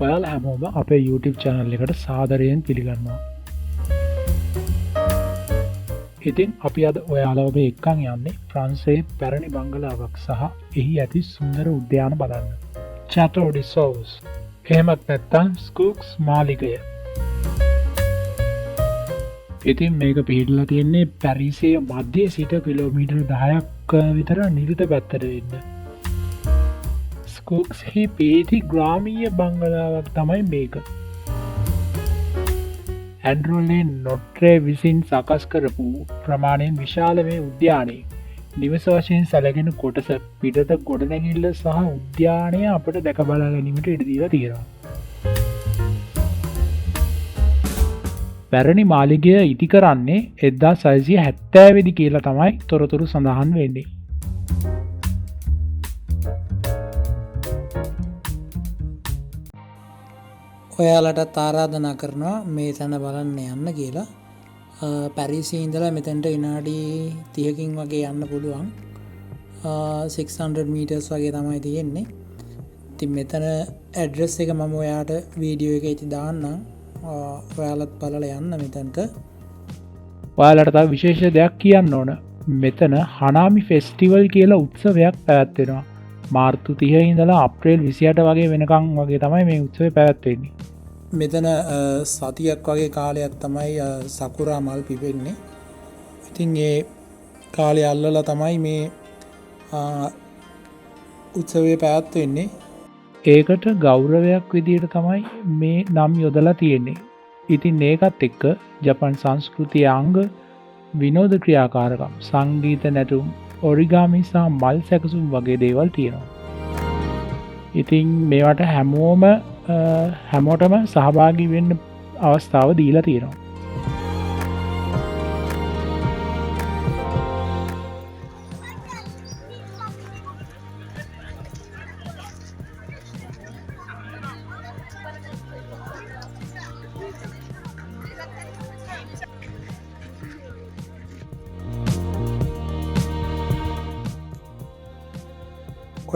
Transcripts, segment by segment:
ඔයාලා හැමෝම අපේ YouTube channel එකට සාදරයෙන් පිළිගන්නවා. ඉතින් අපි අද ඔයාලව මේ එක්කන් යන්නේ ප්‍රංශයේ පැරණි බංගලාවක් සහ එහි ඇති සුන්දර උද්‍යාන බලන්න. Chateau de Sauce. එහෙමත් නැත්නම් ස්කූක්ස් මාලිගය. ඉතින් මේක පිහිටලා තියෙන්නේ පැරිසියේ මධ්‍යයේ සිට කිලෝමීටර් 10ක් විතර නිරිත පැත්තට වෙන්න. ස්කූක්ස්හි පිහිටි ග්‍රාමීය බංගලාවක් තමයි මේක. ඇන්ඩ්‍රෝලේ නොට්‍රේ විසින් සකස් කරපු ප්‍රමාණයෙන් විශාල මේ උද්‍යානයේ නිවස වශයෙන් සැලගෙන කොටස පිටත ගොඩනැගිල්ල සහ උද්‍යානය අපට දැක බලා ගැනීමට ඉඩ දීලා තියෙනවා. පැරණි මාලිගය ඉටි කරන්නේ 1670 වෙනි කියලා තමයි තොරතුරු සඳහන් වෙන්නේ. ඔයාලටත් ආරාධනා කරනවා මේ තැන බලන්න යන්න කියලා. පැරිසියේ ඉඳලා මෙතෙන්ට විනාඩි 30කින් වගේ යන්න පුළුවන්. 600 meters වගේ තමයි තියෙන්නේ. ඉතින් මෙතන ඇඩ්‍රස් එක මම ඔයාට වීඩියෝ එකේ දාන්නම්. ඔයාලත් බලලා යන්න මෙතනට. ඔයාලට තව විශේෂ දෙයක් කියන්න ඕන. මෙතන හනාමි ෆෙස්ටිවල් කියලා උත්සවයක් පැවැත්වෙනවා. මාර්තු 30 ඉඳලා අප්‍රේල් 28 වගේ වෙනකම් වගේ තමයි මේ උත්සවය පැවැත්වෙන්නේ. මෙතන සතියක් වගේ කාලයක් තමයි සකුරා මල් පිපෙන්නේ. ඉතින් ඒ කාලය අල්ලලා තමයි මේ උත්සවය පැවැත්වෙන්නේ. ඒකට ගෞරවයක් විදියට තමයි මේ නම් යොදලා තියෙන්නේ. ඉතින් ඒකත් එක්ක ජපන් සංස්කෘතිය අංග විනෝද ක්‍රියාකාරකම් සංගීත නැටුම් ඔරිගාමි සහ මල් සැකසුම් වගේ දේවල් තියෙනවා. ඉතින් මේවට හැමෝටම සහභාගී වෙන්න අවස්ථාව දීලා තියෙනවා.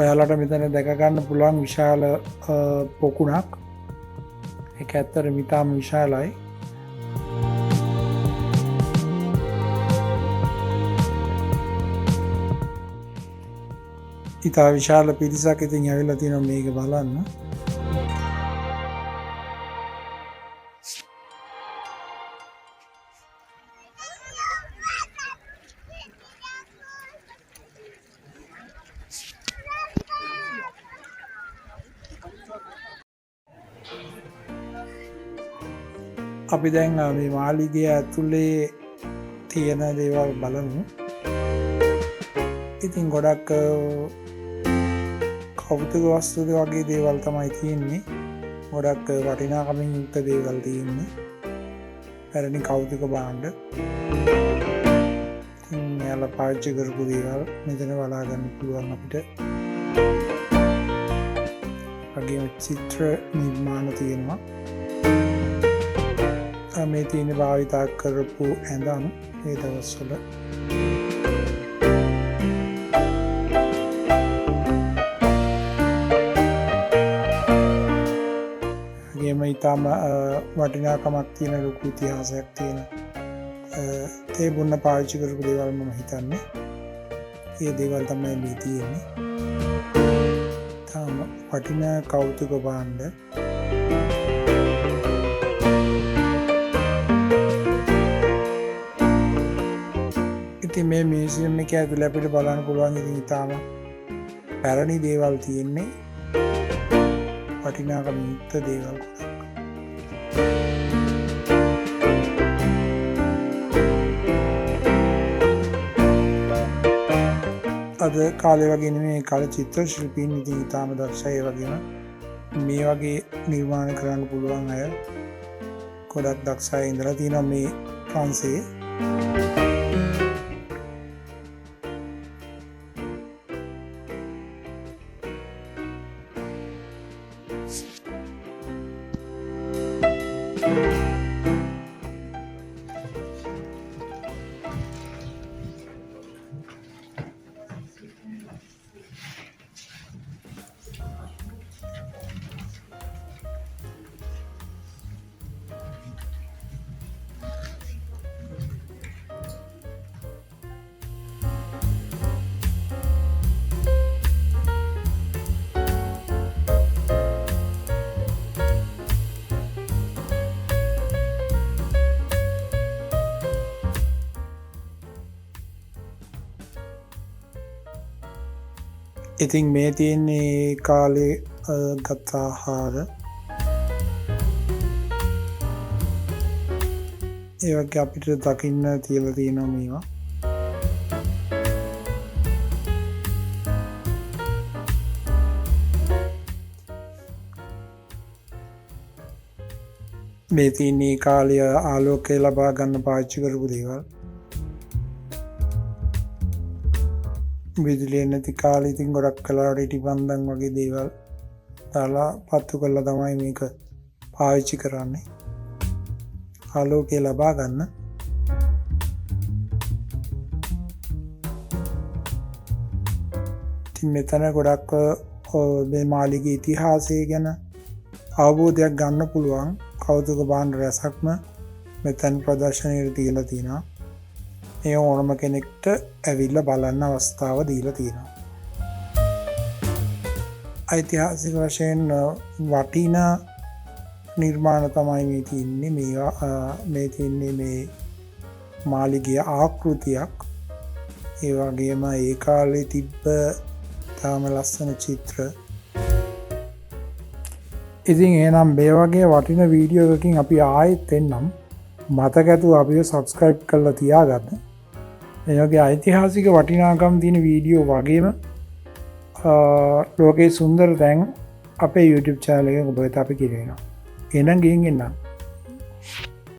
ඔයාලට මෙතන දැක ගන්න පුළුවන් විශාල පොකුණක්. ඒක ඇත්තටම ඉතාම විශාලයි. ඉතා විශාල පිරිසක් ඉතින් ඇවිල්ලා තියෙනවා මේක බලන්න. අපි දැන් මේ මාලිගය ඇතුලේ තියෙන දේවල් බලමු. ඉතින් ගොඩක් කෞතුක වස්තු වගේ දේවල් තමයි තියෙන්නේ. ගොඩක් වටිනාකමින් යුක්ත දේවල් තියෙන්නේ. පැරණි කෞතුක භාණ්ඩ. ඉතින් යාලා පාවිච්චි කරපු දේවල් මෙතන බලා ගන්න පුළුවන් අපිට. වගේම චිත්‍ර නිර්මාණ තියෙනවා. මේ තියෙන භාවිතා කරපු ඇඳන් ඒ දවස්වල ගේම ඉතාම වටිනාකමක් තියෙන ලොකු ඉතිහාසයක් තියෙන තේ බොන්න පාවිච්චි කරපු දේවල් මම හිතන්නේ ඒ දේවල් තමයි මේ තියෙන්නේ. තාම වටිනා කෞතුක භාණ්ඩ. ඉතින් මේ මියුසියම් එක ඇතුළේ අපිට බලන්න පුළුවන් ඉතින් ඉතාම පැරණි දේවල් තියෙන්නේ. වටිනාකම යුක්ත දේවල් ගොඩක්. අද කාලේ වගේ නෙමෙයි කාලේ චිත්‍ර ශිල්පීන් ඉතින් ඉතාම දක්ෂයි. ඒ වගේම මේ වගේ නිර්මාණ කරන්න පුළුවන් අය ගොඩක් දක්ෂයි ඉඳලා තියෙනවා මේ ප්‍රංශයේ. ඉතින් මේ තියෙන්නේ කාලේ ගත ආහාර. ඒ වගේ අපිට දකින්න තියලා තියෙනවා මේවා. මේ තියෙන්නේ කාලය ආලෝකය ලබා ගන්න පාවිච්චි කරපු දේවල්. විදුලිය නැති කාලේ ඉතින් ගොඩක් කලාවට ඉටි පන්දම් වගේ දේවල් දාලා පත්තු කරලා තමයි මේක පාවිච්චි කරන්නේ. ආලෝකය ලබා ගන්න. ඉතින් මෙතන ගොඩක් මේ මාළිගේ ඉතිහාසය ගැන අවබෝධයක් ගන්න පුළුවන්. කෞතුක භාණ්ඩ රැසක්ම මෙතන ප්‍රදර්ශනයට තියලා තියෙනවා. ඒ ඕනම කෙනෙක්ට ඇවිල්ලා බලන්න අවස්ථාව දීලා තියෙනවා. ඓතිහාසික වශයෙන් වටිනා නිර්මාණ තමයි මේ තියෙන්නේ. මේ තියෙන්නේ මේ මාළිගය ආකෘතියක්. ඒ වගේම ඒ කාලේ තිබ්බ තාම ලස්සන චිත්‍ර. ඉතින් එහෙනම් මේ වගේ වටින වීඩියෝ එකකින් අපි ආයෙත් එන්නම්. මතක ඇතුව අපිව සබ්ස්ක්‍රයිබ් කරලා තියාගන්න. මේ වගේ ඓතිහාසික වටිනාකම් තියෙන වීඩියෝ වගේම ලෝකේ සුන්දර තැන් අපේ YouTube channel එකෙන් ඔබ වෙත අපි කියනවා. එහෙනම් ගිහින් එන්නම්.